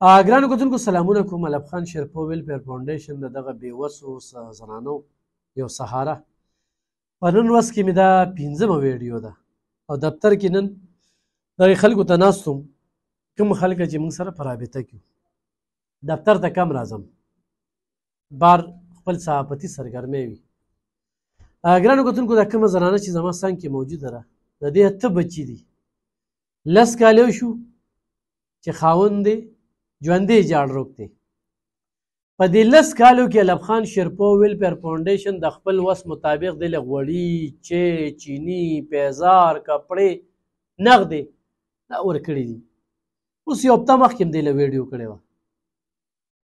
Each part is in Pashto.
ګرانو کتونکو سلامونه کوم. علب خان شیرپو ویلفیر فاونډیشن د دغه بېوسو زنانو یو سهاره. په نن ورځ کې مې دا 5مه ویډیو ده او دفتر کې نن دغې خلکو ته ناست وم، کوم خلک چې موږ سره په رابطه کې دفتر ته کم راځم، بار خپل صحافتي سرګرمۍ وي. ګرانو کتونکو دا کومه زنانه چې زما څنګ کې موجوده ده، د دې 8 بچي دي. 10 کاله شو چې خاوند دی ژوندی جاړ روغ دی. په دې 10 کالو کې علب خان شیرپو ویلفیر فاونډیشن د خپل وس مطابق د غوړي، چینی، پیزار، کپړې، نغدې دا ورکړي دي. اوس یو هفته مخکې هم دې له ویډیو کړې وه،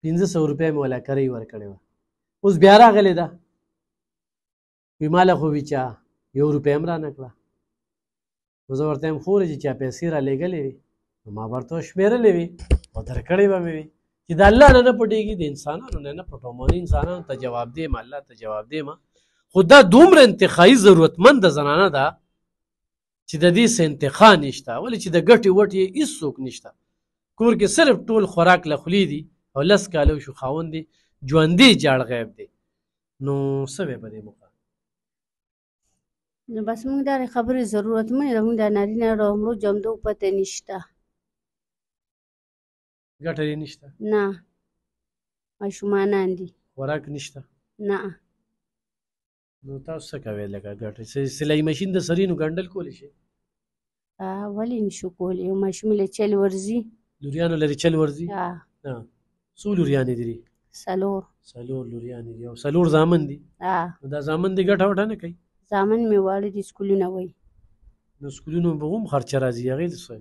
500 روپۍ مې ولا کرۍ ورکړې وه. اوس بیا راغلې ده، وي ماله خو وي چا 1 روپۍ هم رانه کړه. نو زه ورته یم خورې چې چا پیسې رالېږلې وي نو ما به ورته شمېرلې وي او درکړې به مې وي چې د الله نه نه پټېږي، د انسانانو نه نه پټوم، انسانانو ته جواب دیم، الله ته جواب دیم. خو دا دومره انتخابي ضرورتمند زنانه ده چې د دې څه انتخا نشته، ولې چې د ګټې وټې یې هېڅوک نشته. کور کې صرف ټول خوراک له خولې دي او 10 کاله شو خاوند دی ژوندی جاړ غیب دی. نو څه وی په دې موقع؟ نو بس موږ دا خبرې ضرورتمند ده، موږ د نارینه رومرو جمدو پته نشته، ګټه یې نشته، نه ماشومانان دي، خوراک نشته، نه. نو تاسو څه کوئ لکه ګټه؟ سلایي ماشین د سري نو ګنډل کولی شي؟ ولې نشو کولی؟ یو ماشوم له چل ورځي، لوریانو لري چل ورځي؟ څو لوریانې دي؟ 4 لوریانې دي او 4 زامن دي. نو دا زامن دي ګټه وټه نه کوي؟ زامن مې واړه دي، سکولونه وایي. نو سکولونو به هم خرچه راځي، هغې ته څه؟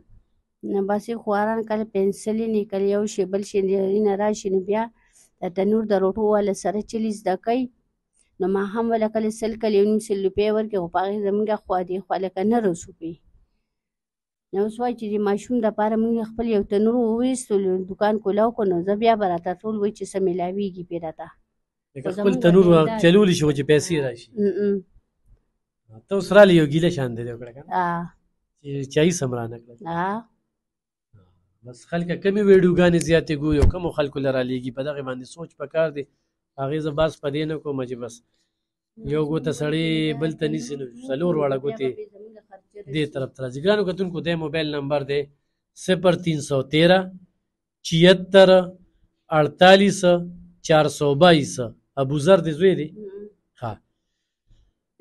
نه بس یې خواران کله پنسلې نه کله یو شی بل شی نه راشي، نو بیا د تنور د روټو والا سره چلي زده کوي. نو ما هم ولا کله 100 کله 1.5 روپۍ ورکړې، خو په هغې زموږ خوا دې خوا لکه نه رسوپې. نو اوس وایي چې د ماشوم دپاره موږ خپل یو تنور وویستلو، دوکان کولاو کړو، نو زه بیا به راته ټول وایي چې څه میلاویږي پرې راته. لکه خپل تنور چلولی شي خو چې پیسې راشي. ته اوس رالې یو ګیله شان دی وکړه که نه چې چایي سم رانه کړه. بس خلکه کمې ویډیوګانې زیاتې ګوري او کمو خلکو له رالیږي، په دغې باندې سوچ پکار دی. هغې زه بس په دې نه کوم چې بس یو ګوته سړی بل ته نیسي نو 4 واړه ګوتې دې طرف ته راځي. ګرانو کتونکو دی موبایل نمبر دی 0313 76 48 422. ابوذر دې زوی دی؟ ها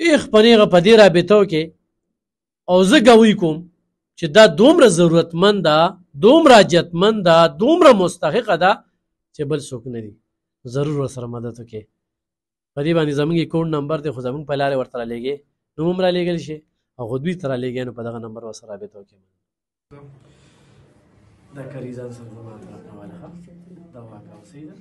ایخ پنیغه په دې رابطو کې او زه ګوی کوم چې دا دومره ضرورتمند ده، دومره حاجتمند ده، دومره مستحقه ده چې بل څوک نه دي. ضرور ورسره مدد وکړئ. په دې باندې زموږ اکاونټ نمبر دی، خو زموږ په لارې ورته رالیږئ، نو هم رالیږلی شي او خو دوی ته رالیږئ، نو په دغه نمبر ورسره رابطه وکړئ. دا کریزان سره زما طرف نه واله ښه دوا کوه، صحیح ده.